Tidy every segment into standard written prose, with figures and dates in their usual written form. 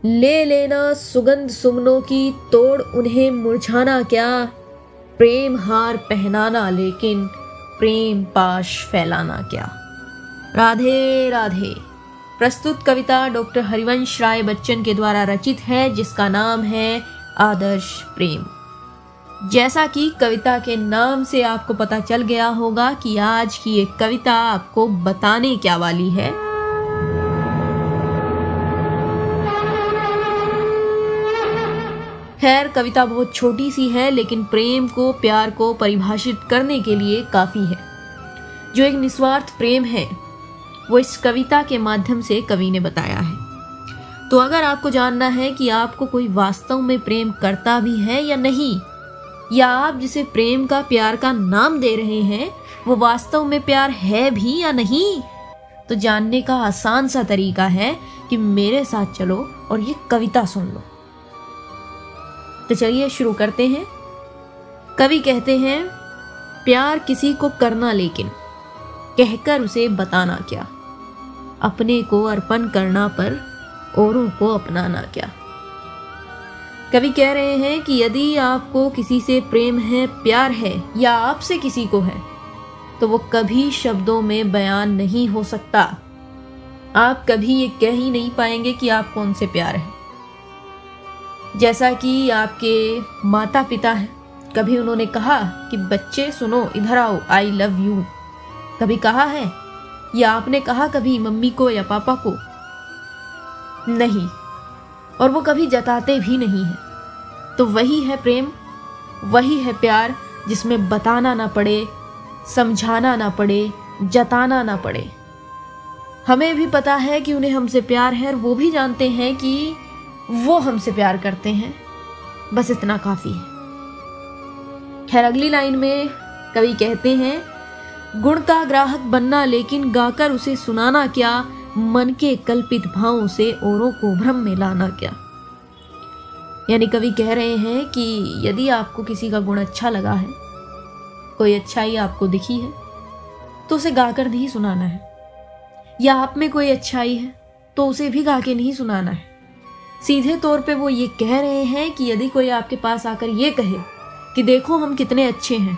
ले लेना सुगंध सुमनों की, तोड़ उन्हें मुरझाना क्या। प्रेम हार पहनाना लेकिन प्रेम पाश फैलाना क्या। राधे राधे। प्रस्तुत कविता डॉक्टर हरिवंश राय बच्चन के द्वारा रचित है, जिसका नाम है आदर्श प्रेम। जैसा कि कविता के नाम से आपको पता चल गया होगा कि आज की एक कविता आपको बताने क्या वाली है। खैर, कविता बहुत छोटी सी है, लेकिन प्रेम को, प्यार को परिभाषित करने के लिए काफी है। जो एक निस्वार्थ प्रेम है वो इस कविता के माध्यम से कवि ने बताया है। तो अगर आपको जानना है कि आपको कोई वास्तव में प्रेम करता भी है या नहीं, या आप जिसे प्रेम का, प्यार का नाम दे रहे हैं वो वास्तव में प्यार है भी या नहीं, तो जानने का आसान सा तरीका है कि मेरे साथ चलो और ये कविता सुन लो। तो चलिए शुरू करते हैं। कवि कहते हैं, प्यार किसी को करना लेकिन कहकर उसे बताना क्या। अपने को अर्पण करना पर औरों को अपनाना क्या। कवि कह रहे हैं कि यदि आपको किसी से प्रेम है, प्यार है, या आपसे किसी को है, तो वो कभी शब्दों में बयान नहीं हो सकता। आप कभी ये कह ही नहीं पाएंगे कि आपको उनसे प्यार है। जैसा कि आपके माता पिता हैं, कभी उन्होंने कहा कि बच्चे सुनो, इधर आओ, आई लव यू, कभी कहा है? या आपने कहा कभी मम्मी को या पापा को? नहीं, और वो कभी जताते भी नहीं है। तो वही है प्रेम, वही है प्यार, जिसमें बताना ना पड़े, समझाना ना पड़े, जताना ना पड़े। हमें भी पता है कि उन्हें हमसे प्यार है, और वो भी जानते हैं कि वो हमसे प्यार करते हैं। बस इतना काफी है। खैर, अगली लाइन में कवि कहते हैं, गुण का ग्राहक बनना लेकिन गाकर उसे सुनाना क्या। मन के कल्पित भावों से औरों को भ्रम में लाना क्या। यानी कवि कह रहे हैं कि यदि आपको किसी का गुण अच्छा लगा है, कोई अच्छाई आपको दिखी है, तो उसे गाकर नहीं सुनाना है। या आप में कोई अच्छाई है तो उसे भी गा के नहीं सुनाना है। सीधे तौर पे वो ये कह रहे हैं कि यदि कोई आपके पास आकर ये कहे कि देखो हम कितने अच्छे हैं,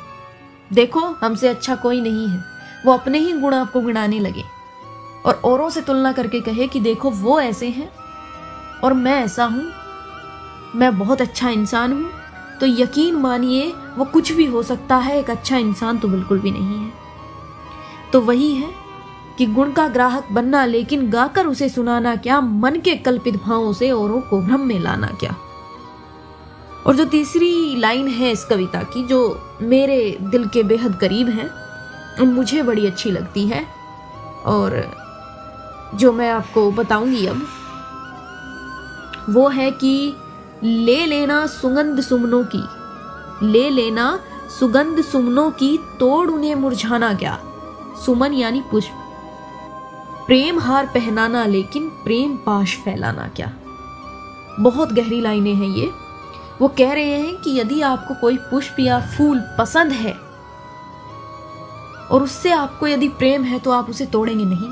देखो हमसे अच्छा कोई नहीं है, वो अपने ही गुण आपको गिनाने लगे और औरों से तुलना करके कहे कि देखो वो ऐसे हैं और मैं ऐसा हूं, मैं बहुत अच्छा इंसान हूं, तो यकीन मानिए वो कुछ भी हो सकता है, एक अच्छा इंसान तो बिल्कुल भी नहीं है। तो वही है कि गुण का ग्राहक बनना लेकिन गाकर उसे सुनाना क्या। मन के कल्पित भावों से औरों को भ्रम में लाना क्या। और जो तीसरी लाइन है इस कविता की, जो मेरे दिल के बेहद करीब है, मुझे बड़ी अच्छी लगती है और जो मैं आपको बताऊंगी अब, वो है कि ले लेना सुगंध सुमनों की, ले लेना सुगंध सुमनों की, तोड़ उन्हें मुरझाना क्या। सुमन यानी पुष्प। प्रेम हार पहनाना लेकिन प्रेम पाश फैलाना क्या। बहुत गहरी लाइनें हैं ये। वो कह रहे हैं कि यदि आपको कोई पुष्प या फूल पसंद है और उससे आपको यदि प्रेम है, तो आप उसे तोड़ेंगे नहीं।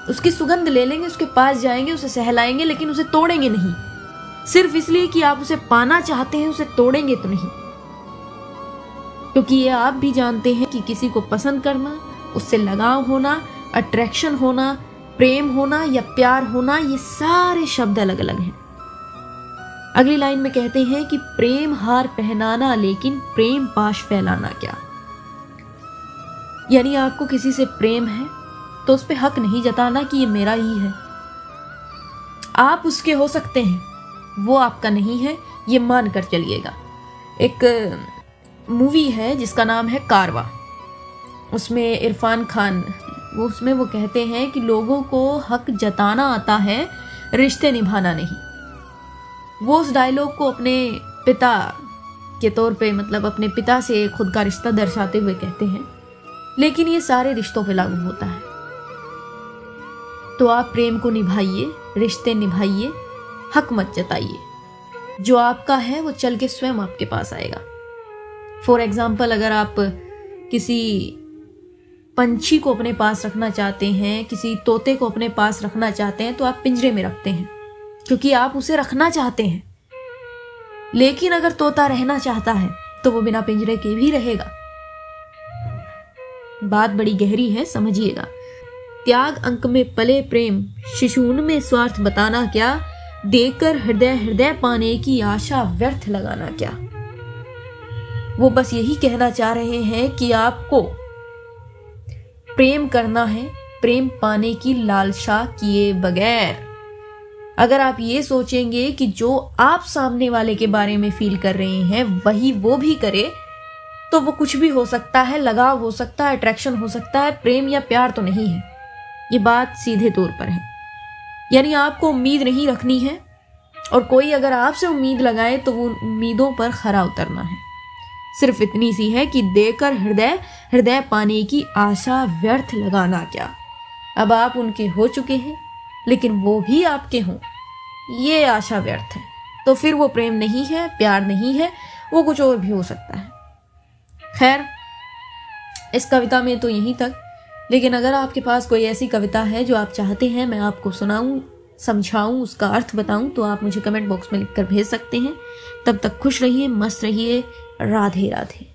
उसकी सुगंध ले लेंगे, उसके पास जाएंगे, उसे सहलाएंगे, लेकिन उसे तोड़ेंगे नहीं। सिर्फ इसलिए कि आप उसे पाना चाहते हैं, उसे तोड़ेंगे तो नहीं। क्योंकि ये आप भी जानते हैं कि किसी को पसंद करना, उससे लगाव होना, अट्रैक्शन होना, प्रेम होना या प्यार होना, ये सारे शब्द अलग अलग हैं। अगली लाइन में कहते हैं कि प्रेम हार पहनाना लेकिन प्रेम पाश फैलाना क्या। यानी आपको किसी से प्रेम है तो उस पे हक नहीं जताना कि ये मेरा ही है। आप उसके हो सकते हैं, वो आपका नहीं है, ये मान कर चलिएगा। एक मूवी है जिसका नाम है कारवा। उसमें इरफान खान, उसमें वो कहते हैं कि लोगों को हक जताना आता है, रिश्ते निभाना नहीं। वो उस डायलॉग को अपने पिता के तौर पे, मतलब अपने पिता से खुद का रिश्ता दर्शाते हुए कहते हैं, लेकिन ये सारे रिश्तों पे लागू होता है। तो आप प्रेम को निभाइए, रिश्ते निभाइए, हक मत जताइए। जो आपका है वो चल के स्वयं आपके पास आएगा। फॉर एग्जाम्पल, अगर आप किसी पंछी को अपने पास रखना चाहते हैं, किसी तोते को अपने पास रखना चाहते हैं, तो आप पिंजरे में रखते हैं। क्योंकि आप उसे रखना चाहते हैं। लेकिन अगर तोता रहना चाहता है तो वो बिना पिंजरे के भी रहेगा। बात बड़ी गहरी है, समझिएगा। त्याग अंक में पले प्रेम, शिशून में स्वार्थ बताना क्या, देकर हृदय हृदय पाने की आशा व्यर्थ लगाना क्या। वो बस यही कहना चाह रहे हैं कि आपको प्रेम करना है, प्रेम पाने की लालसा किए बगैर। अगर आप ये सोचेंगे कि जो आप सामने वाले के बारे में फील कर रहे हैं वही वो भी करे, तो वो कुछ भी हो सकता है, लगाव हो सकता है, अट्रैक्शन हो सकता है, प्रेम या प्यार तो नहीं है। ये बात सीधे तौर पर है। यानी आपको उम्मीद नहीं रखनी है, और कोई अगर आपसे उम्मीद लगाए तो वो उम्मीदों पर खरा उतरना है। सिर्फ इतनी सी है कि देकर हृदय हृदय पाने की आशा व्यर्थ लगाना क्या। अब आप उनके हो चुके हैं, लेकिन वो भी आपके हों, ये आशा व्यर्थ है। तो फिर वो प्रेम नहीं है, प्यार नहीं है, वो कुछ और भी हो सकता है। खैर, इस कविता में तो यहीं तक। लेकिन अगर आपके पास कोई ऐसी कविता है जो आप चाहते हैं मैं आपको सुनाऊं, समझाऊं, उसका अर्थ बताऊं, तो आप मुझे कमेंट बॉक्स में लिखकर भेज सकते हैं। तब तक खुश रहिए, मस्त रहिए। राधे राधे।